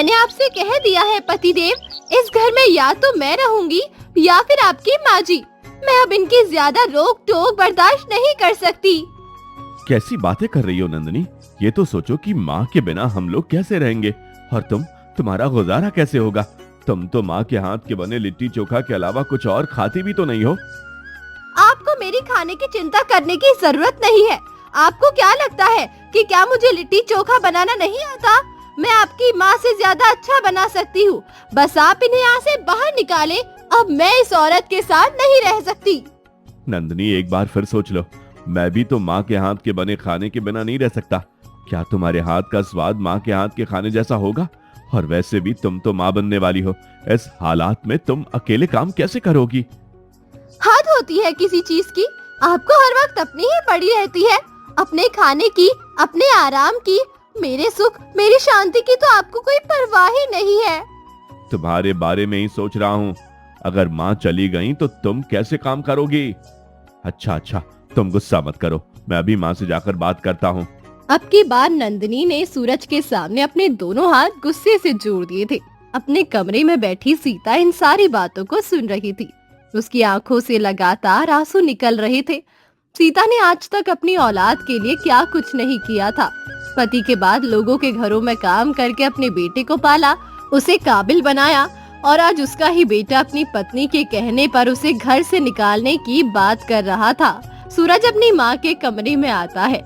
मैंने आपसे कह दिया है पतिदेव, इस घर में या तो मैं रहूंगी या फिर आपकी माँ जी। मैं अब इनकी ज्यादा रोक टोक बर्दाश्त नहीं कर सकती। कैसी बातें कर रही हो नंदिनी? ये तो सोचो कि माँ के बिना हम लोग कैसे रहेंगे, और तुम्हारा गुजारा कैसे होगा? तुम तो माँ के हाथ के बने लिट्टी चोखा के अलावा कुछ और खाती भी तो नहीं हो। आपको मेरी खाने की चिंता करने की जरूरत नहीं है। आपको क्या लगता है कि क्या मुझे लिट्टी चोखा बनाना नहीं आता? मैं आपकी माँ से ज्यादा अच्छा बना सकती हूँ। बस आप इन्हें यहाँ से बाहर निकालें। अब मैं इस औरत के साथ नहीं रह सकती। नंदिनी, एक बार फिर सोच लो। मैं भी तो माँ के हाथ के बने खाने के बिना नहीं रह सकता। क्या तुम्हारे हाथ का स्वाद माँ के हाथ के खाने जैसा होगा? और वैसे भी तुम तो माँ बनने वाली हो। इस हालात में तुम अकेले काम कैसे करोगी? हद होती है किसी चीज की। आपको हर वक्त अपनी ही पड़ी रहती है, अपने खाने की, अपने आराम की। मेरे सुख, मेरी शांति की तो आपको कोई परवाह ही नहीं है। तुम्हारे बारे में ही सोच रहा हूँ। अगर माँ चली गई तो तुम कैसे काम करोगी? अच्छा, तुम गुस्सा मत करो, मैं अभी माँ से जाकर बात करता हूँ। अब की बार नंदिनी ने सूरज के सामने अपने दोनों हाथ गुस्से से जोड़ दिए थे। अपने कमरे में बैठी सीता इन सारी बातों को सुन रही थी। उसकी आंखों से लगातार आंसू निकल रहे थे। सीता ने आज तक अपनी औलाद के लिए क्या कुछ नहीं किया था। पति के बाद लोगों के घरों में काम करके अपने बेटे को पाला, उसे काबिल बनाया, और आज उसका ही बेटा अपनी पत्नी के कहने पर उसे घर से निकालने की बात कर रहा था। सूरज अपनी माँ के कमरे में आता है।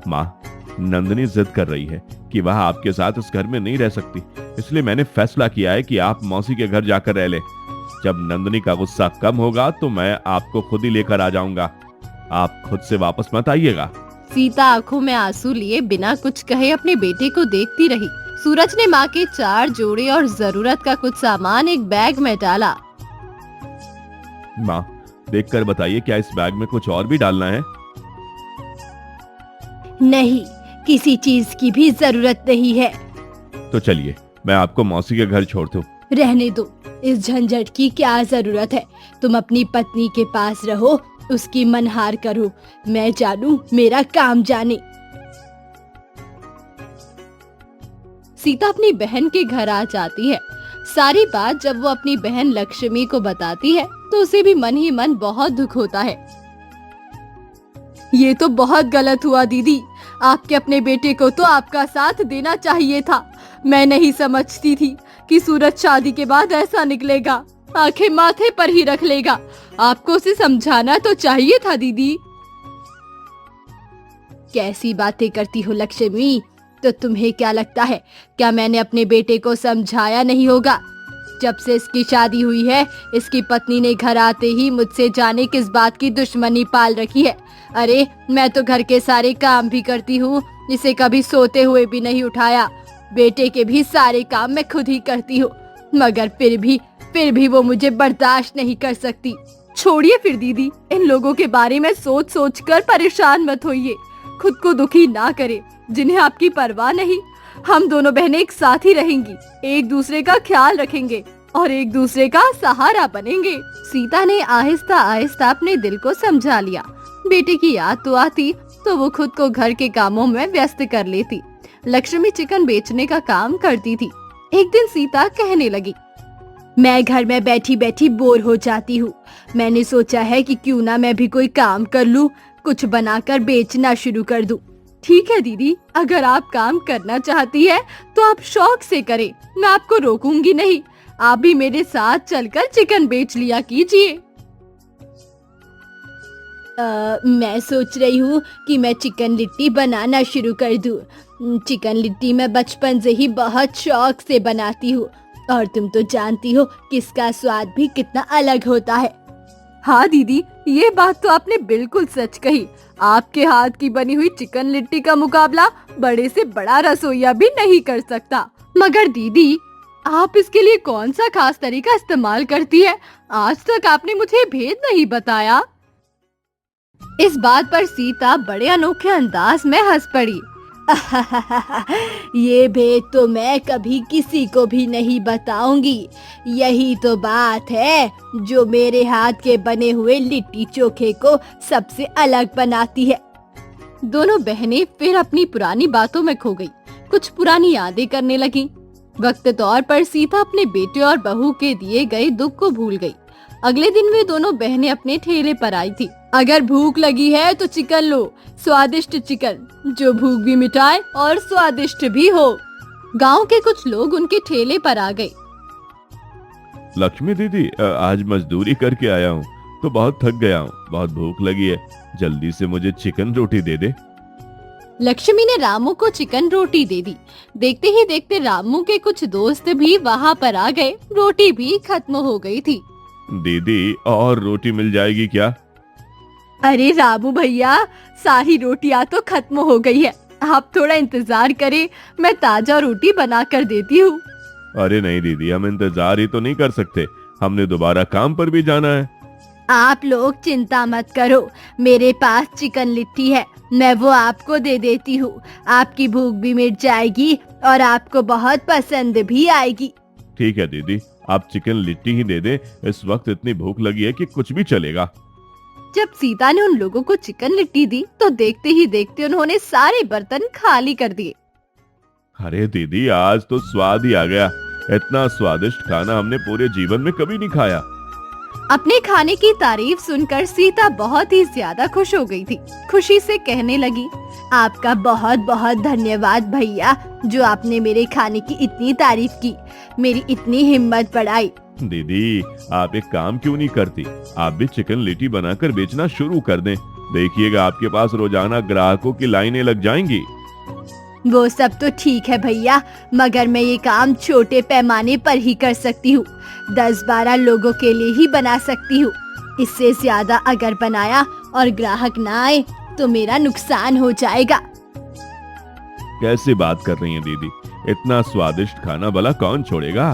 माँ, नंदिनी जिद कर रही है कि वह आपके साथ इस घर में नहीं रह सकती, इसलिए मैंने फैसला किया है कि आप मौसी के घर जाकर रह ले। जब नंदिनी का गुस्सा कम होगा तो मैं आपको खुद ही लेकर आ जाऊंगा। आप खुद से वापस मत आइएगा। सीता आंखों में आंसू लिए बिना कुछ कहे अपने बेटे को देखती रही। सूरज ने माँ के 4 जोड़े और जरूरत का कुछ सामान एक बैग में डाला। माँ, देखकर बताइए, क्या इस बैग में कुछ और भी डालना है? नहीं, किसी चीज की भी जरूरत नहीं है। तो चलिए, मैं आपको मौसी के घर छोड़ दूं। रहने दो, इस झंझट की क्या जरूरत है। तुम अपनी पत्नी के पास रहो, उसकी मनहार करो। मैं जानू, मेरा काम जाने। सीता अपनी बहन के घर आ जाती है। सारी बात जब वो अपनी बहन लक्ष्मी को बताती है तो उसे भी मन ही मन बहुत दुख होता है। ये तो बहुत गलत हुआ दीदी। आपके अपने बेटे को तो आपका साथ देना चाहिए था। मैं नहीं समझती थी कि सूरज शादी के बाद ऐसा निकलेगा, आंखें माथे पर ही रख लेगा। आपको उसे समझाना तो चाहिए था दीदी। कैसी बातें करती हो लक्ष्मी? तो तुम्हें क्या लगता है, क्या मैंने अपने बेटे को समझाया नहीं होगा? जब से इसकी शादी हुई है, इसकी पत्नी ने घर आते ही मुझसे जाने किस बात की दुश्मनी पाल रखी है। अरे, मैं तो घर के सारे काम भी करती हूँ, इसे कभी सोते हुए भी नहीं उठाया। बेटे के भी सारे काम मैं खुद ही करती हूँ, मगर फिर भी वो मुझे बर्दाश्त नहीं कर सकती। छोड़िए फिर दीदी, इन लोगों के बारे में सोच सोच कर परेशान मत होइए। खुद को दुखी ना करे, जिन्हें आपकी परवाह नहीं। हम दोनों बहनें एक साथ ही रहेंगी, एक दूसरे का ख्याल रखेंगे और एक दूसरे का सहारा बनेंगे। सीता ने आहिस्ता आहिस्ता अपने दिल को समझा लिया। बेटे की याद तो आती तो वो खुद को घर के कामों में व्यस्त कर लेती। लक्ष्मी चिकन बेचने का काम करती थी। एक दिन सीता कहने लगी, मैं घर में बैठी बैठी बोर हो जाती हूँ। मैंने सोचा है कि क्यों ना मैं भी कोई काम कर लूँ, कुछ बनाकर बेचना शुरू कर दूँ। ठीक है दीदी, अगर आप काम करना चाहती है तो आप शौक से करें, मैं आपको रोकूंगी नहीं। आप भी मेरे साथ चलकर चिकन बेच लिया कीजिए। मैं सोच रही हूँ कि मैं चिकन लिट्टी बनाना शुरू कर दूँ। चिकन लिट्टी मैं बचपन से ही बहुत शौक से बनाती हूँ, और तुम तो जानती हो कि इसका स्वाद भी कितना अलग होता है। हाँ दीदी, ये बात तो आपने बिल्कुल सच कही। आपके हाथ की बनी हुई चिकन लिट्टी का मुकाबला बड़े से बड़ा रसोइया भी नहीं कर सकता। मगर दीदी, आप इसके लिए कौन सा खास तरीका इस्तेमाल करती है? आज तक आपने मुझे भेद नहीं बताया। इस बात पर सीता बड़े अनोखे अंदाज में हंस पड़ी। ये भेद तो मैं कभी किसी को भी नहीं बताऊंगी। यही तो बात है जो मेरे हाथ के बने हुए लिट्टी चोखे को सबसे अलग बनाती है। दोनों बहनें फिर अपनी पुरानी बातों में खो गई, कुछ पुरानी यादें करने लगी। वक्त तौर पर सीता अपने बेटे और बहू के दिए गए दुख को भूल गई। अगले दिन वे दोनों बहनें अपने ठेले पर आई थी। अगर भूख लगी है तो चिकन लो, स्वादिष्ट चिकन जो भूख भी मिटाए और स्वादिष्ट भी हो। गांव के कुछ लोग उनके ठेले पर आ गए। लक्ष्मी दीदी, आज मजदूरी करके आया हूँ तो बहुत थक गया हूँ, बहुत भूख लगी है, जल्दी से मुझे चिकन रोटी दे दे। लक्ष्मी ने रामू को चिकन रोटी दे दी। देखते ही देखते रामू के कुछ दोस्त भी वहाँ पर आ गए। रोटी भी खत्म हो गई थी। दीदी, और रोटी मिल जाएगी क्या? अरे रामू भैया, सारी रोटियां तो खत्म हो गई है, आप थोड़ा इंतजार करें, मैं ताजा रोटी बना कर देती हूँ। अरे नहीं दीदी, हम इंतजार ही तो नहीं कर सकते, हमने दोबारा काम पर भी जाना है। आप लोग चिंता मत करो, मेरे पास चिकन लिट्टी है, मैं वो आपको दे देती हूँ। आपकी भूख भी मिट जाएगी और आपको बहुत पसंद भी आएगी। ठीक है दीदी, आप चिकन लिट्टी ही दे दे, इस वक्त इतनी भूख लगी है कि कुछ भी चलेगा। जब सीता ने उन लोगों को चिकन लिट्टी दी तो देखते ही देखते उन्होंने सारे बर्तन खाली कर दिए। अरे दीदी, आज तो स्वाद ही आ गया, इतना स्वादिष्ट खाना हमने पूरे जीवन में कभी नहीं खाया। अपने खाने की तारीफ सुनकर सीता बहुत ही ज्यादा खुश हो गई थी। खुशी से कहने लगी, आपका बहुत बहुत धन्यवाद भैया, जो आपने मेरे खाने की इतनी तारीफ की, मेरी इतनी हिम्मत बढ़ाई। दीदी, आप एक काम क्यों नहीं करती, आप भी चिकन लिट्टी बनाकर बेचना शुरू कर दें, देखिएगा आपके पास रोजाना ग्राहकों की लाइनें लग जाएंगी। वो सब तो ठीक है भैया, मगर मैं ये काम छोटे पैमाने पर ही कर सकती हूँ, 10-12 लोगों के लिए ही बना सकती हूँ। इससे ज्यादा अगर बनाया और ग्राहक ना आए तो मेरा नुकसान हो जाएगा। कैसी बात कर रही हैं दीदी, इतना स्वादिष्ट खाना भला कौन छोड़ेगा।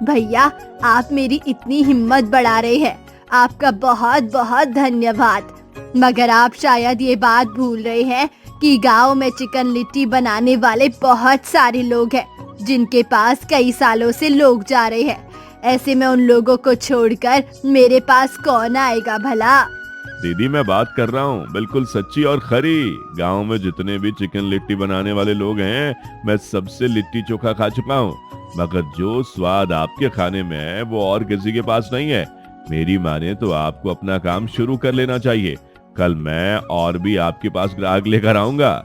भैया, आप मेरी इतनी हिम्मत बढ़ा रहे हैं, आपका बहुत बहुत धन्यवाद। मगर आप शायद ये बात भूल रहे हैं कि गांव में चिकन लिट्टी बनाने वाले बहुत सारे लोग हैं, जिनके पास कई सालों से लोग जा रहे हैं। ऐसे में उन लोगों को छोड़कर मेरे पास कौन आएगा भला। दीदी, मैं बात कर रहा हूँ बिल्कुल सच्ची और खरी। गांव में जितने भी चिकन लिट्टी बनाने वाले लोग हैं, मैं सबसे लिट्टी चोखा खा चुका हूँ, मगर जो स्वाद आपके खाने में है वो और किसी के पास नहीं है। मेरी माने तो आपको अपना काम शुरू कर लेना चाहिए, कल मैं और भी आपके पास ग्राहक लेकर आऊंगा।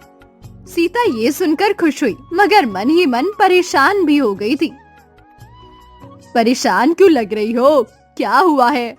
सीता ये सुनकर खुश हुई, मगर मन ही मन परेशान भी हो गई थी। परेशान क्यों लग रही हो, क्या हुआ है?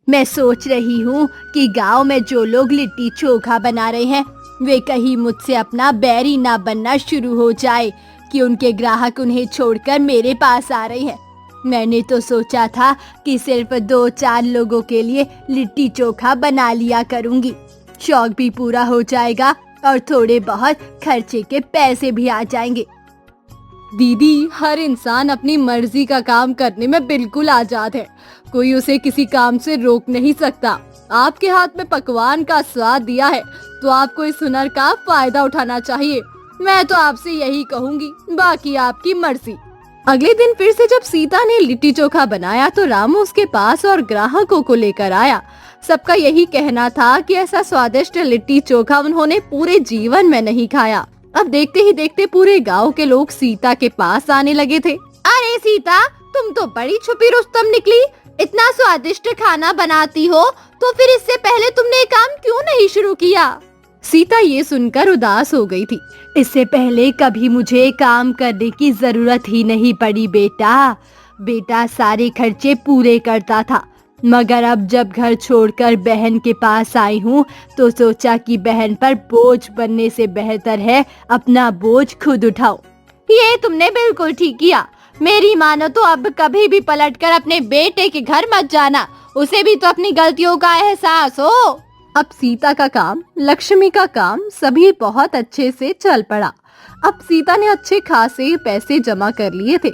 मैं सोच रही हूँ कि गांव में जो लोग लिट्टी चोखा बना रहे हैं, वे कहीं मुझसे अपना बैरी ना बनना शुरू हो जाए कि उनके ग्राहक उन्हें छोड़कर मेरे पास आ रहे हैं। मैंने तो सोचा था कि सिर्फ 2-4 लोगों के लिए लिट्टी चोखा बना लिया करूँगी, शौक भी पूरा हो जाएगा और थोड़े बहुत खर्चे के पैसे भी आ जाएंगे। दीदी, हर इंसान अपनी मर्जी का काम करने में बिल्कुल आजाद है, कोई उसे किसी काम से रोक नहीं सकता। आपके हाथ में पकवान का स्वाद दिया है तो आपको इस हुनर का फायदा उठाना चाहिए। मैं तो आपसे यही कहूँगी, बाकी आपकी मर्जी। अगले दिन फिर से जब सीता ने लिट्टी चोखा बनाया तो रामू उसके पास और ग्राहकों को लेकर आया। सबका यही कहना था कि ऐसा स्वादिष्ट लिट्टी चोखा उन्होंने पूरे जीवन में नहीं खाया। अब देखते ही देखते पूरे गांव के लोग सीता के पास आने लगे थे। अरे सीता, तुम तो बड़ी छुपी रुस्तम निकली, इतना स्वादिष्ट खाना बनाती हो तो फिर इससे पहले तुमने काम क्यों नहीं शुरू किया? सीता ये सुनकर उदास हो गई थी। इससे पहले कभी मुझे काम करने की जरूरत ही नहीं पड़ी बेटा सारे खर्चे पूरे करता था, मगर अब जब घर छोड़कर बहन के पास आई हूँ तो सोचा कि बहन पर बोझ बनने से बेहतर है अपना बोझ खुद उठाओ। ये तुमने बिल्कुल ठीक किया। मेरी मानो तो अब कभी भी पलटकर अपने बेटे के घर मत जाना, उसे भी तो अपनी गलतियों का एहसास हो। अब सीता का काम, लक्ष्मी का काम सभी बहुत अच्छे से चल पड़ा। अब सीता ने अच्छे खासे पैसे जमा कर लिए थे।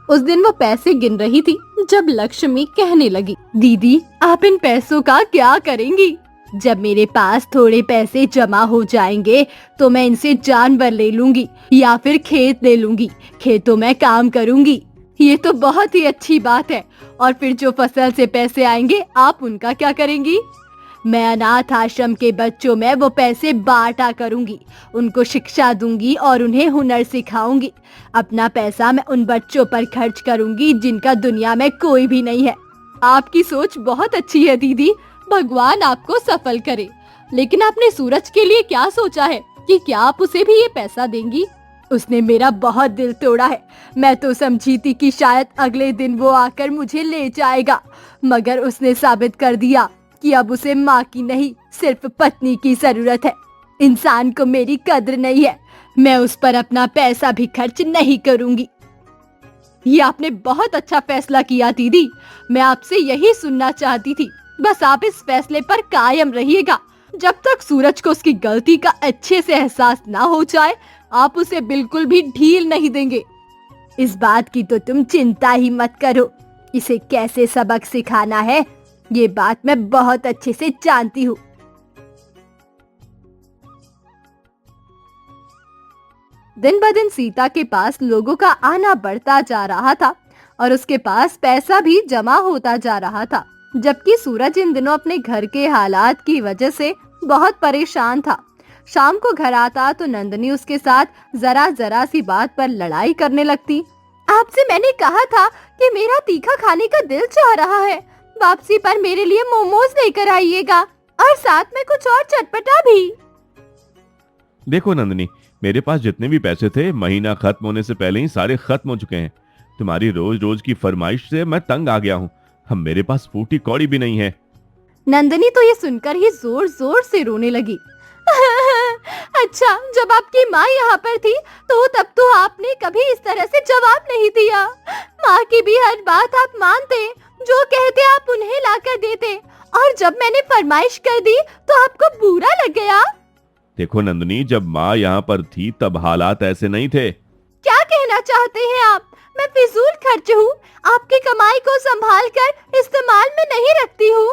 उस दिन वो पैसे गिन रही थी जब लक्ष्मी कहने लगी, दीदी आप इन पैसों का क्या करेंगी? जब मेरे पास थोड़े पैसे जमा हो जाएंगे तो मैं इनसे जानवर ले लूंगी या फिर खेत ले लूंगी, खेतों में काम करूंगी। ये तो बहुत ही अच्छी बात है। और फिर जो फसल से पैसे आएंगे आप उनका क्या करेंगी? मैं अनाथ आश्रम के बच्चों में वो पैसे बांटा करूंगी, उनको शिक्षा दूंगी और उन्हें हुनर सिखाऊंगी। अपना पैसा मैं उन बच्चों पर खर्च करूंगी जिनका दुनिया में कोई भी नहीं है। आपकी सोच बहुत अच्छी है दीदी, भगवान आपको सफल करे। लेकिन आपने सूरज के लिए क्या सोचा है कि क्या आप उसे भी ये पैसा देंगी? उसने मेरा बहुत दिल तोड़ा है। मैं तो समझी थी कि शायद अगले दिन वो आकर मुझे ले जाएगा, मगर उसने साबित कर दिया कि अब उसे माँ की नहीं सिर्फ पत्नी की जरूरत है। इंसान को मेरी कद्र नहीं है। मैं उस पर अपना पैसा भी खर्च नहीं करूंगी। ये आपने बहुत अच्छा फैसला किया दीदी, मैं आपसे यही सुनना चाहती थी। बस आप इस फैसले पर कायम रहिएगा। जब तक सूरज को उसकी गलती का अच्छे से एहसास ना हो जाए, आप उसे बिल्कुल भी ढील नहीं देंगे। इस बात की तो तुम चिंता ही मत करो। इसे कैसे सबक सिखाना है, ये बात मैं बहुत अच्छे से जानती हूँ। दिन ब दिन सीता के पास लोगों का आना बढ़ता जा रहा था और उसके पास पैसा भी जमा होता जा रहा था, जबकि सूरज इन दिनों अपने घर के हालात की वजह से बहुत परेशान था। शाम को घर आता तो नंदनी उसके साथ जरा जरा सी बात पर लड़ाई करने लगती। आपसे मैंने कहा था कि मेरा तीखा खाने का दिल चाह रहा है, वापसी पर मेरे लिए मोमोज लेकर आइएगा और साथ में कुछ और चटपटा भी। देखो नंदनी, मेरे पास जितने भी पैसे थे महीना खत्म होने से पहले ही सारे खत्म हो चुके हैं। तुम्हारी रोज रोज की फरमाइश से मैं तंग आ गया हूँ। हम मेरे पास फूटी कौड़ी भी नहीं है। नंदनी तो ये सुनकर ही जोर जोर से रोने लगी। अच्छा, जब आपकी माँ यहाँ पर थी तो तब तो आपने कभी इस तरह से जवाब नहीं दिया। माँ की भी हर बात आप मानते, जो कहते आप उन्हें लाकर देते, और जब मैंने फरमाइश कर दी तो आपको बुरा लग गया। देखो नंदनी, जब माँ यहाँ पर थी तब हालात ऐसे नहीं थे। क्या कहना चाहते हैं आप? मैं फिजूल खर्च हूँ, आपकी कमाई को संभाल कर इस्तेमाल में नहीं रखती हूँ।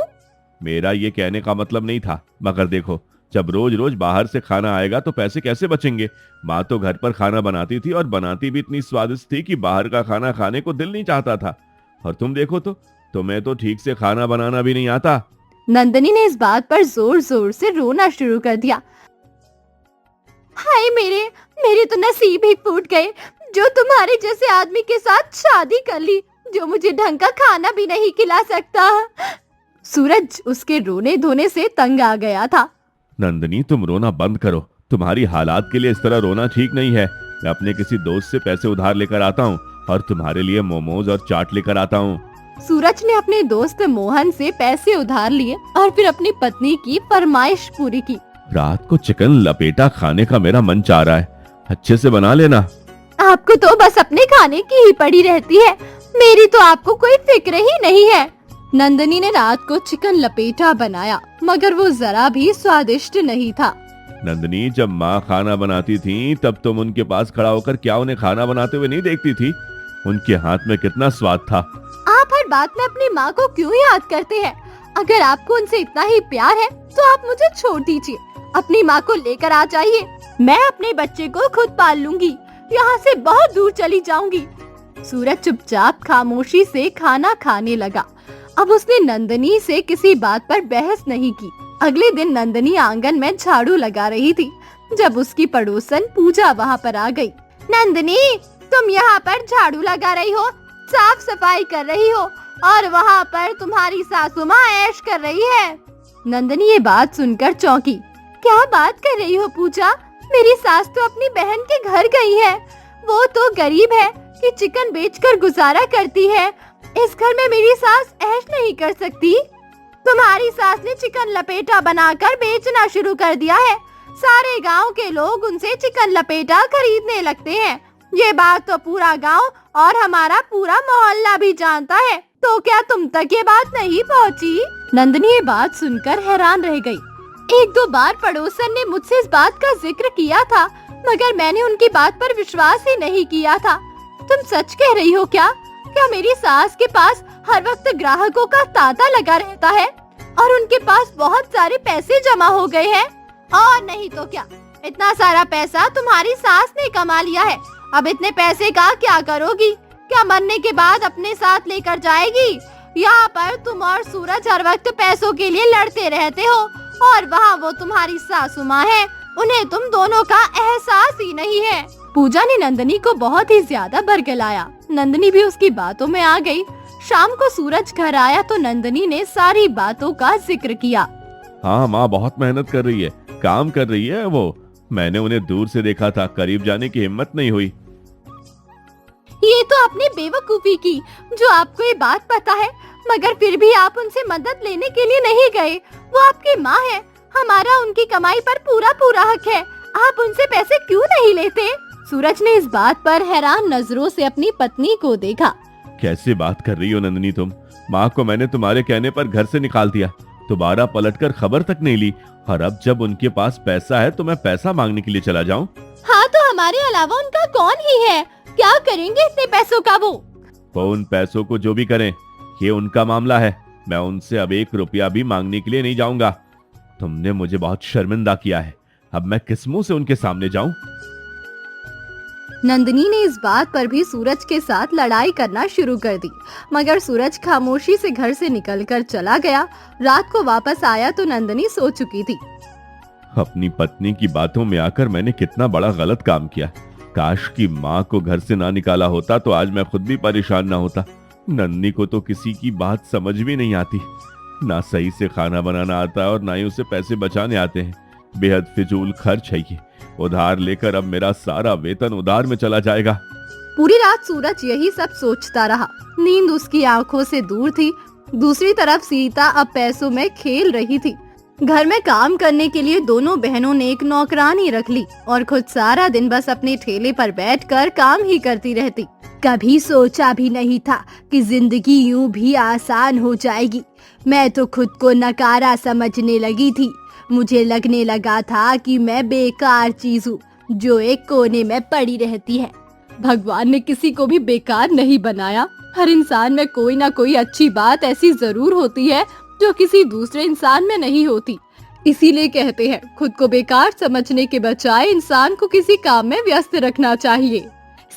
मेरा ये कहने का मतलब नहीं था, मगर देखो, जब रोज रोज बाहर से खाना आएगा तो पैसे कैसे बचेंगे? माँ तो घर पर खाना बनाती थी और बनाती भी इतनी स्वादिष्ट थी कि बाहर का खाना खाने को दिल नहीं चाहता था। और तुम देखो तो, तुम्हें तो ठीक से खाना बनाना भी नहीं आता। नंदनी ने इस बात पर जोर जोर से रोना शुरू कर दिया। हाय मेरे तो नसीब ही फूट गए, जो तुम्हारे जैसे आदमी के साथ शादी कर ली, जो मुझे ढंग का खाना भी नहीं खिला सकता। सूरज उसके रोने धोने से तंग आ गया था। नंदनी, तुम रोना बंद करो। तुम्हारी हालात के लिए इस तरह रोना ठीक नहीं है। मैं अपने किसी दोस्त से पैसे उधार लेकर आता हूँ और तुम्हारे लिए मोमोज और चाट लेकर आता हूँ। सूरज ने अपने दोस्त मोहन से पैसे उधार लिए और फिर अपनी पत्नी की फरमाइश पूरी की। रात को चिकन लपेटा खाने का मेरा मन चाह रहा है, अच्छे से बना लेना। आपको तो बस अपने खाने की ही पड़ी रहती है, मेरी तो आपको कोई फिक्र ही नहीं है। नंदनी ने रात को चिकन लपेटा बनाया, मगर वो जरा भी स्वादिष्ट नहीं था। नंदनी, जब माँ खाना बनाती थी तब तुम उनके पास खड़ा होकर क्या उन्हें खाना बनाते हुए नहीं देखती थी? उनके हाथ में कितना स्वाद था। आप हर बात में अपनी माँ को क्यों याद करते हैं? अगर आपको उनसे इतना ही प्यार है तो आप मुझे छोड़ दीजिए, अपनी माँ को लेकर आ जाइए। मैं अपने बच्चे को खुद पाल लूंगी, यहाँ से बहुत दूर चली जाऊंगी। सूरज चुपचाप खामोशी से खाना खाने लगा। अब उसने नंदनी से किसी बात पर बहस नहीं की। अगले दिन नंदनी आंगन में झाड़ू लगा रही थी जब उसकी पड़ोसन पूजा वहाँ पर आ गई। नंदनी, तुम यहाँ पर झाड़ू लगा रही हो, साफ सफाई कर रही हो, और वहाँ पर तुम्हारी सासू माँ ऐश कर रही है। नंदनी ये बात सुनकर चौंकी। क्या बात कर रही हो पूजा? मेरी सास तो अपनी बहन के घर गई है। वो तो गरीब है कि चिकन बेचकर गुजारा करती है। इस घर में मेरी सास ऐश नहीं कर सकती। तुम्हारी सास ने चिकन लपेटा बनाकर बेचना शुरू कर दिया है। सारे गांव के लोग उनसे चिकन लपेटा खरीदने लगते हैं। ये बात तो पूरा गांव और हमारा पूरा मोहल्ला भी जानता है। तो क्या तुम तक ये बात नहीं पहुंची? नंदनी ये बात सुनकर हैरान रह गई। एक दो बार पड़ोसन ने मुझसे इस बात का जिक्र किया था, मगर मैंने उनकी बात पर विश्वास ही नहीं किया था। तुम सच कह रही हो क्या? क्या मेरी सास के पास हर वक्त ग्राहकों का तांता लगा रहता है और उनके पास बहुत सारे पैसे जमा हो गए हैं? और नहीं तो क्या, इतना सारा पैसा तुम्हारी सास ने कमा लिया है। अब इतने पैसे का क्या करोगी? क्या मरने के बाद अपने साथ लेकर जाएगी? यहाँ पर तुम और सूरज हर वक्त पैसों के लिए लड़ते रहते हो और वहाँ वो तुम्हारी सासू माँ है, उन्हें तुम दोनों का एहसास ही नहीं है। पूजा ने नंदनी को बहुत ही ज्यादा बरगलाया। नंदनी भी उसकी बातों में आ गई। शाम को सूरज घर आया तो नंदनी ने सारी बातों का जिक्र किया। हाँ माँ बहुत मेहनत कर रही है, काम कर रही है वो। मैंने उन्हें दूर से देखा था, करीब जाने की हिम्मत नहीं हुई। ये तो अपनी बेवकूफी की जो आपको ये बात पता है, मगर फिर भी आप उनसे मदद लेने के लिए नहीं गए। वो आपकी माँ है, हमारा उनकी कमाई पर पूरा पूरा हक है। आप उनसे पैसे क्यों नहीं लेते? सूरज ने इस बात पर हैरान नजरों से अपनी पत्नी को देखा। कैसे बात कर रही हो नंदनी तुम? माँ को मैंने तुम्हारे कहने पर घर से निकाल दिया, दोबारा पलटकर खबर तक नहीं ली, और अब जब उनके पास पैसा है तो मैं पैसा मांगने के लिए चला जाऊं? हाँ तो हमारे अलावा उनका कौन ही है? क्या करेंगे इतने पैसों का वो उन पैसों को जो भी करें, ये उनका मामला है। मैं उनसे अब 1 रुपया भी मांगने के लिए नहीं जाऊंगा। तुमने मुझे बहुत शर्मिंदा किया है, अब मैं किस मुंह से उनके सामने जाऊं? नंदनी ने इस बात पर भी सूरज के साथ लड़ाई करना शुरू कर दी, मगर सूरज खामोशी से घर से निकलकर चला गया। रात को वापस आया तो नंदनी सो चुकी थी। अपनी पत्नी की बातों में आकर मैंने कितना बड़ा गलत काम किया। काश की माँ को घर से ना निकाला होता तो आज मैं खुद भी परेशान ना होता। नन्नी को तो किसी की बात समझ भी नहीं आती, ना सही से खाना बनाना आता और ना ही उसे पैसे बचाने आते हैं। बेहद फिजूल खर्च है ये। उधार लेकर अब मेरा सारा वेतन उधार में चला जाएगा। पूरी रात सूरज यही सब सोचता रहा। नींद उसकी आंखों से दूर थी। दूसरी तरफ सीता अब पैसों में खेल रही थी। घर में काम करने के लिए दोनों बहनों ने एक नौकरानी रख ली और खुद सारा दिन बस अपने ठेले पर बैठकर काम ही करती रहती। कभी सोचा भी नहीं था कि जिंदगी यूं भी आसान हो जाएगी। मैं तो खुद को नकारा समझने लगी थी। मुझे लगने लगा था कि मैं बेकार चीज हूँ जो एक कोने में पड़ी रहती है। भगवान ने किसी को भी बेकार नहीं बनाया। हर इंसान में कोई ना कोई अच्छी बात ऐसी जरूर होती है जो किसी दूसरे इंसान में नहीं होती। इसीलिए कहते हैं खुद को बेकार समझने के बजाय इंसान को किसी काम में व्यस्त रखना चाहिए।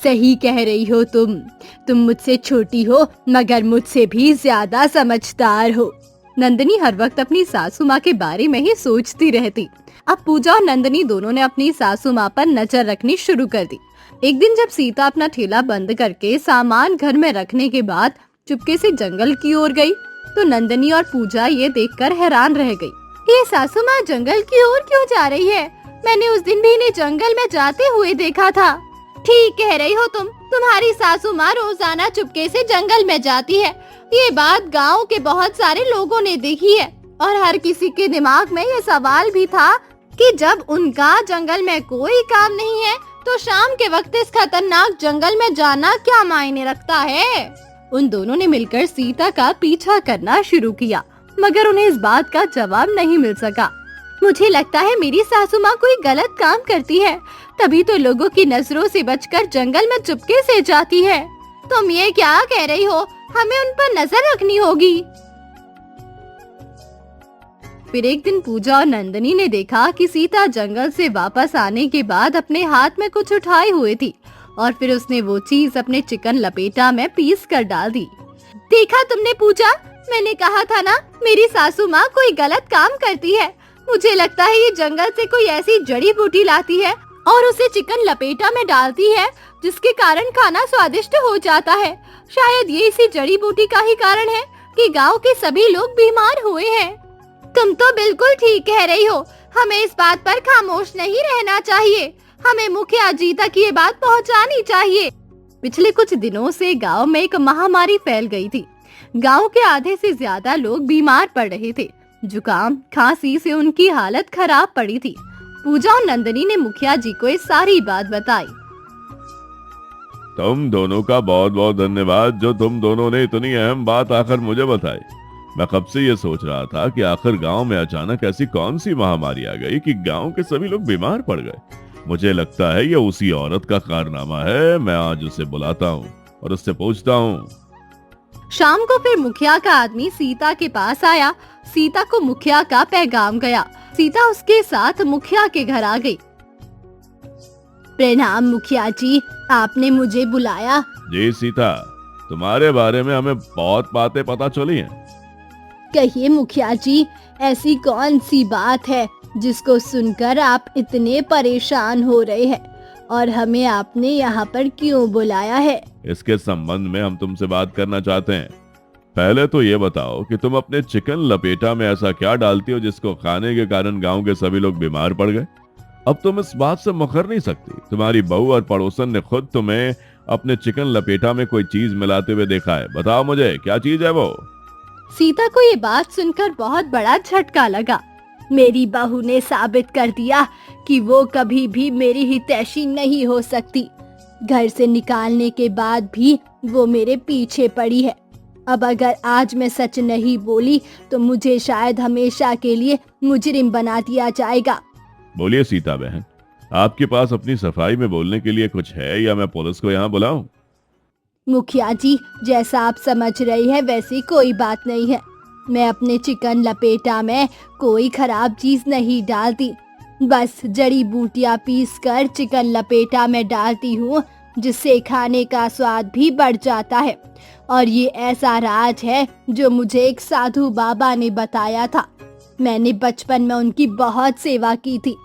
सही कह रही हो तुम मुझसे छोटी हो मगर मुझसे भी ज्यादा समझदार हो। नंदनी हर वक्त अपनी सासू माँ के बारे में ही सोचती रहती। अब पूजा और नंदनी दोनों ने अपनी सासू माँ पर नजर रखनी शुरू कर दी। एक दिन जब सीता अपना ठेला बंद करके सामान घर में रखने के बाद चुपके से जंगल की ओर गई तो नंदनी और पूजा ये देखकर हैरान रह गई। ये सासू माँ जंगल की ओर क्यों जा रही है? मैंने उस दिन भी इन्हें जंगल में जाते हुए देखा था। ठीक कह रही हो तुम्हारी सासू माँ रोजाना चुपके से जंगल में जाती है। ये बात गांव के बहुत सारे लोगों ने देखी है और हर किसी के दिमाग में ये सवाल भी था कि जब उनका जंगल में कोई काम नहीं है तो शाम के वक्त इस खतरनाक जंगल में जाना क्या मायने रखता है। उन दोनों ने मिलकर सीता का पीछा करना शुरू किया मगर उन्हें इस बात का जवाब नहीं मिल सका। मुझे लगता है मेरी सासू माँ कोई गलत काम करती है, तभी तो लोगों की नजरों से बचकर जंगल में चुपके से जाती है। तुम ये क्या कह रही हो? हमें उन पर नजर रखनी होगी। फिर एक दिन पूजा और नंदनी ने देखा कि सीता जंगल से वापस आने के बाद अपने हाथ में कुछ उठाए हुए थी और फिर उसने वो चीज अपने चिकन लपेटा में पीस कर डाल दी। देखा तुमने पूजा, मैंने कहा था ना मेरी सासू माँ कोई गलत काम करती है। मुझे लगता है ये जंगल से कोई ऐसी जड़ी बूटी लाती है और उसे चिकन लपेटा में डालती है जिसके कारण खाना स्वादिष्ट हो जाता है। शायद ये इसी जड़ी बूटी का ही कारण है कि गांव के सभी लोग बीमार हुए हैं। तुम तो बिल्कुल ठीक कह रही हो। हमें इस बात पर खामोश नहीं रहना चाहिए। हमें मुखिया जी तक ये बात पहुंचानी चाहिए। पिछले कुछ दिनों से गांव में एक महामारी फैल गई थी। गांव के आधे से ज्यादा लोग बीमार पड़ रहे थे। जुकाम खांसी से उनकी हालत खराब पड़ी थी। पूजा और नंदनी ने मुखिया जी को ये सारी बात बताई। तुम दोनों का बहुत बहुत धन्यवाद जो तुम दोनों ने इतनी अहम बात आकर मुझे बताई। मैं कब से ये सोच रहा था कि आखिर गांव में अचानक ऐसी कौन सी महामारी आ गई कि गांव के सभी लोग बीमार पड़ गए। मुझे लगता है ये उसी औरत का कारनामा है। मैं आज उसे बुलाता हूँ और उससे पूछता हूँ। शाम को फिर मुखिया का आदमी सीता के पास आया। सीता को मुखिया का पैगाम गया। सीता उसके साथ मुखिया के घर आ गई। प्रणाम मुखिया जी, आपने मुझे बुलाया? जी सीता, तुम्हारे बारे में हमें बहुत बातें पता चली हैं। कहिए मुखिया जी, ऐसी कौन सी बात है जिसको सुनकर आप इतने परेशान हो रहे हैं, और हमें आपने यहाँ पर क्यों बुलाया है? इसके संबंध में हम तुमसे बात करना चाहते हैं। पहले तो ये बताओ कि तुम अपने चिकन लपेटा में ऐसा क्या डालती हो जिसको खाने के कारण गांव के सभी लोग बीमार पड़ गए। अब तुम इस बात से मुकर नहीं सकती। तुम्हारी बहू और पड़ोसन ने खुद तुम्हें अपने चिकन लपेटा में कोई चीज मिलाते हुए देखा है। बताओ मुझे, क्या चीज है वो? सीता को ये बात सुनकर बहुत बड़ा झटका लगा। मेरी बहू ने साबित कर दिया कि वो कभी भी मेरी हितैषी नहीं हो सकती। घर से निकालने के बाद भी वो मेरे पीछे पड़ी है। अब अगर आज मैं सच नहीं बोली तो मुझे शायद हमेशा के लिए मुजरिम बना दिया जाएगा। बोलिए सीता बहन, आपके पास अपनी सफाई में बोलने के लिए कुछ है या मैं पुलिस को यहाँ बुलाऊं? मुखिया जी, जैसा आप समझ रही हैं वैसी कोई बात नहीं है। मैं अपने चिकन लपेटा में कोई खराब चीज नहीं डालती, बस जड़ी बूटियां पीस कर चिकन लपेटा में डालती हूँ, जिससे खाने का स्वाद भी बढ़ जाता है। और ये ऐसा राज है जो मुझे एक साधु बाबा ने बताया था। मैंने बचपन में उनकी बहुत सेवा की थी,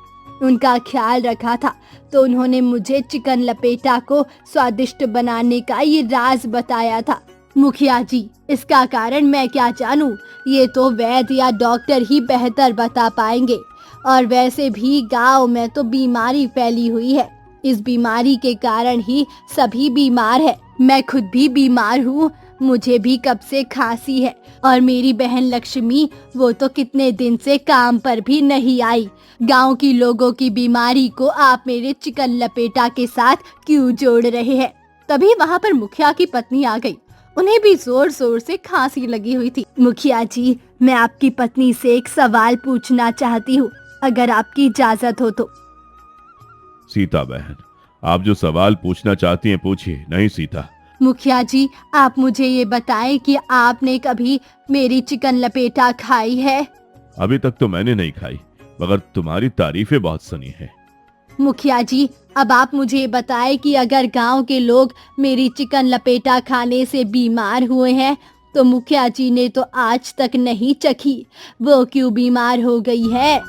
उनका ख्याल रखा था, तो उन्होंने मुझे चिकन लपेटा को स्वादिष्ट बनाने का ये राज बताया था। मुखिया जी, इसका कारण मैं क्या जानूं, ये तो वैद्य या डॉक्टर ही बेहतर बता पाएंगे। और वैसे भी गांव में तो बीमारी फैली हुई है, इस बीमारी के कारण ही सभी बीमार है। मैं खुद भी बीमार हूँ, मुझे भी कब से खांसी है। और मेरी बहन लक्ष्मी, वो तो कितने दिन से काम पर भी नहीं आई। गांव की लोगों की बीमारी को आप मेरे चिकन लपेटा के साथ क्यों जोड़ रहे हैं? तभी वहाँ पर मुखिया की पत्नी आ गई। उन्हें भी जोर जोर से खांसी लगी हुई थी। मुखिया जी, मैं आपकी पत्नी से एक सवाल पूछना चाहती हूँ, अगर आपकी इजाजत हो तो। सीता बहन, आप जो सवाल पूछना चाहती हैं पूछिए। नहीं सीता। मुखिया जी, आप मुझे ये बताएं कि आपने कभी मेरी चिकन लपेटा खाई है? अभी तक तो मैंने नहीं खाई, मगर तुम्हारी तारीफें बहुत सुनी है। मुखिया जी, अब आप मुझे बताएं कि अगर गांव के लोग मेरी चिकन लपेटा खाने से बीमार हुए हैं, तो मुखिया जी ने तो आज तक नहीं चखी, वो क्यों बीमार हो गई है?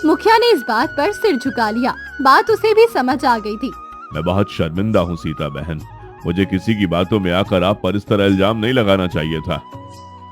मुखिया ने इस बात पर सिर झुका लिया। बात उसे भी समझ आ गई थी। मैं बहुत शर्मिंदा हूँ सीता बहन, मुझे किसी की बातों में आकर आप पर इस तरह इल्जाम नहीं लगाना चाहिए था।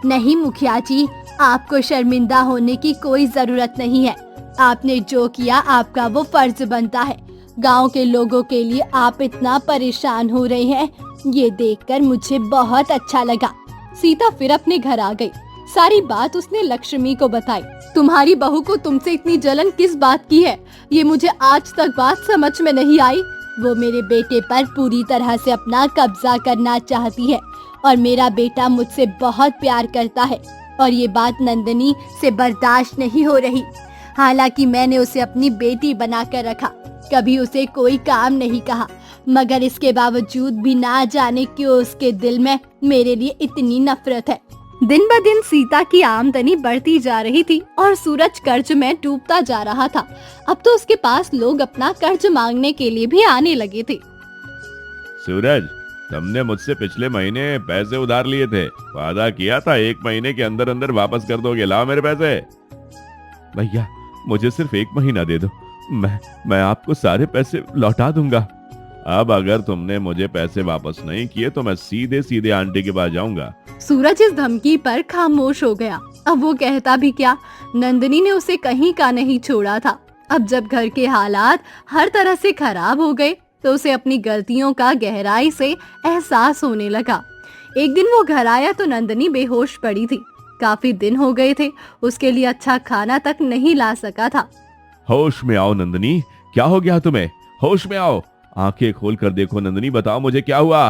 नहीं मुखिया जी, आपको शर्मिंदा होने की कोई जरूरत नहीं है। आपने जो किया आपका वो फर्ज बनता है। गांव के लोगों के लिए आप इतना परेशान हो रहे हैं, ये देखकर मुझे बहुत अच्छा लगा। सीता फिर अपने घर आ गई। सारी बात उसने लक्ष्मी को बताई। तुम्हारी बहू को तुमसे इतनी जलन किस बात की है, ये मुझे आज तक बात समझ में नहीं आई। वो मेरे बेटे पर पूरी तरह से अपना कब्जा करना चाहती है, और मेरा बेटा मुझसे बहुत प्यार करता है, और ये बात नंदिनी से बर्दाश्त नहीं हो रही। हालांकि मैंने उसे अपनी बेटी बनाकर रखा, कभी उसे कोई काम नहीं कहा, मगर इसके बावजूद भी ना जाने क्यों उसके दिल में मेरे लिए इतनी नफरत है। दिन ब दिन सीता की आमदनी बढ़ती जा रही थी और सूरज कर्ज में डूबता जा रहा था। अब तो उसके पास लोग अपना कर्ज मांगने के लिए भी आने लगे थे। सूरज, तुमने मुझसे पिछले महीने पैसे उधार लिए थे, वादा किया था 1 महीने के अंदर अंदर वापस कर दोगे। लाओ मेरे पैसे। भैया, मुझे सिर्फ 1 महीना दे दो, मैं आपको सारे पैसे लौटा दूंगा। अब अगर तुमने मुझे पैसे वापस नहीं किए तो मैं सीधे सीधे आंटी के पास जाऊंगा। सूरज इस धमकी पर खामोश हो गया। अब वो कहता भी क्या, नंदिनी ने उसे कहीं का नहीं छोड़ा था। अब जब घर के हालात हर तरह से खराब हो गए तो उसे अपनी गलतियों का गहराई से एहसास होने लगा। एक दिन वो घर आया तो नंदिनी बेहोश पड़ी थी। काफी दिन हो गए थे, उसके लिए अच्छा खाना तक नहीं ला सका था। होश में आओ नंदिनी, क्या हो गया तुम्हें? होश में आओ, आंखें खोल कर देखो नंदिनी, बताओ मुझे क्या हुआ?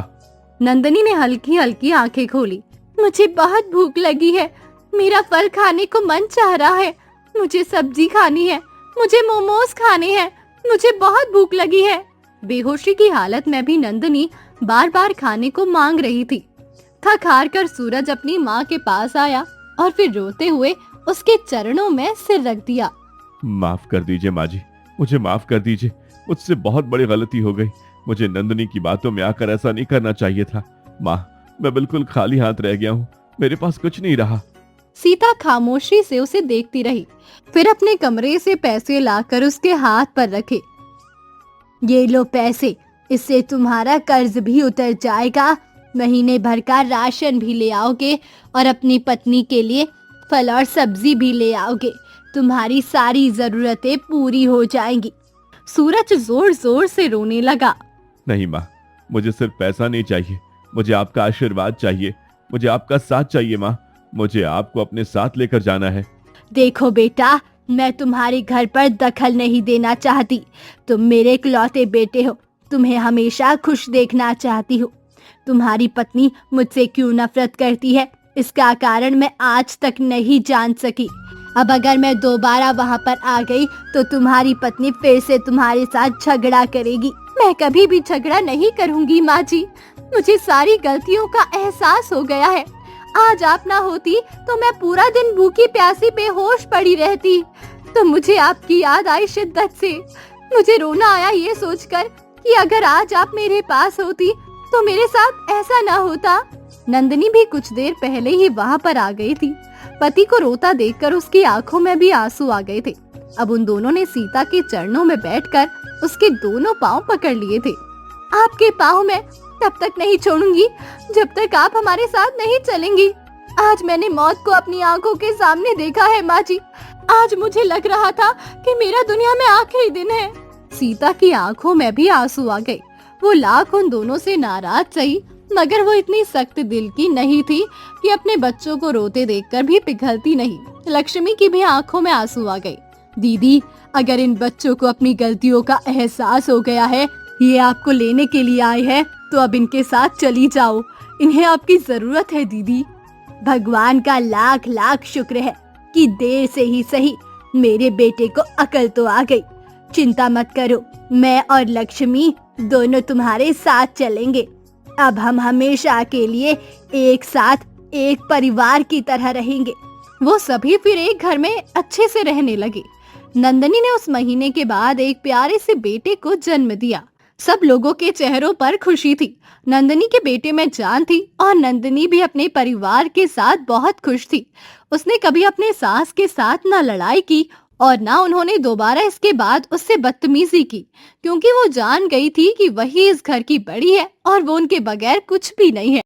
नंदिनी ने हल्की हल्की आंखें खोली। मुझे बहुत भूख लगी है, मेरा फल खाने को मन चाह रहा है, मुझे सब्जी खानी है, मुझे मोमोज खाने हैं, मुझे बहुत भूख लगी है। बेहोशी की हालत में भी नंदिनी बार बार खाने को मांग रही थी। थक हार कर सूरज अपनी माँ के पास आया और फिर रोते हुए उसके चरणों में सिर रख दिया। माफ कर दीजिए माँ जी, मुझे माफ कर दीजिए, मुझसे बहुत बड़ी गलती हो गई। मुझे नंदिनी की बातों में आकर ऐसा नहीं करना चाहिए था। माँ, मैं बिल्कुल खाली हाथ रह गया हूँ, मेरे पास कुछ नहीं रहा। सीता खामोशी से उसे देखती रही, फिर अपने कमरे से पैसे लाकर उसके हाथ पर रखे। ये लो पैसे, इससे तुम्हारा कर्ज भी उतर जाएगा, महीने भर का राशन भी ले आओगे और अपनी पत्नी के लिए फल और सब्जी भी ले आओगे, तुम्हारी सारी जरूरतें पूरी हो जाएंगी। सूरज जोर जोर से रोने लगा। नहीं माँ, मुझे सिर्फ पैसा नहीं चाहिए, मुझे आपका आशीर्वाद चाहिए, मुझे आपका साथ चाहिए माँ, मुझे आपको अपने साथ लेकर जाना है। देखो बेटा, मैं तुम्हारे घर पर दखल नहीं देना चाहती, तुम मेरे इकलौते बेटे हो, तुम्हें हमेशा खुश देखना चाहती हूँ। तुम्हारी पत्नी मुझसे क्यों नफरत करती है, इसका कारण मैं आज तक नहीं जान सकी। अब अगर मैं दोबारा वहाँ पर आ गई तो तुम्हारी पत्नी फिर से तुम्हारे साथ झगड़ा करेगी। मैं कभी भी झगड़ा नहीं करूँगी माँ जी, मुझे सारी गलतियों का एहसास हो गया है। आज आप ना होती तो मैं पूरा दिन भूखी प्यासी बेहोश पड़ी रहती। तो मुझे आपकी याद आई शिद्दत से, मुझे रोना आया ये सोचकर कि अगर आज आप मेरे पास होती तो मेरे साथ ऐसा ना होता। नंदिनी भी कुछ देर पहले ही वहाँ पर आ गई थी। पति को रोता देखकर उसकी आंखों में भी आंसू आ गए थे। अब उन दोनों ने सीता के चरणों में बैठकर उसके दोनों पांव पकड़ लिए थे। आपके पांव मैं तब तक नहीं छोड़ूंगी जब तक आप हमारे साथ नहीं चलेंगी। आज मैंने मौत को अपनी आंखों के सामने देखा है माँ जी, आज मुझे लग रहा था कि मेरा दुनिया में आखिरी दिन है। सीता की आंखों में भी आंसू आ गए। वो लाख उन दोनों से नाराज सही, मगर वो इतनी सख्त दिल की नहीं थी कि अपने बच्चों को रोते देखकर भी पिघलती नहीं। लक्ष्मी की भी आंखों में आंसू आ गए। दीदी, अगर इन बच्चों को अपनी गलतियों का एहसास हो गया है, ये आपको लेने के लिए आए हैं, तो अब इनके साथ चली जाओ, इन्हें आपकी जरूरत है दीदी। भगवान का लाख लाख शुक्र है कि देर से ही सही मेरे बेटे को अकल तो आ गई। चिंता मत करो, मैं और लक्ष्मी दोनों तुम्हारे साथ चलेंगे। अब हम हमेशा के लिए एक साथ एक परिवार की तरह रहेंगे। वो सभी फिर एक घर में अच्छे से रहने लगे। नंदिनी ने उस महीने के बाद एक प्यारे से बेटे को जन्म दिया। सब लोगों के चेहरों पर खुशी थी। नंदिनी के बेटे में जान थी और नंदिनी भी अपने परिवार के साथ बहुत खुश थी। उसने कभी अपने सास के साथ ना लड़ाई की और ना उन्होंने दोबारा इसके बाद उससे बदतमीजी की, क्योंकि वो जान गई थी कि वही इस घर की बड़ी है और वो उनके बगैर कुछ भी नहीं है।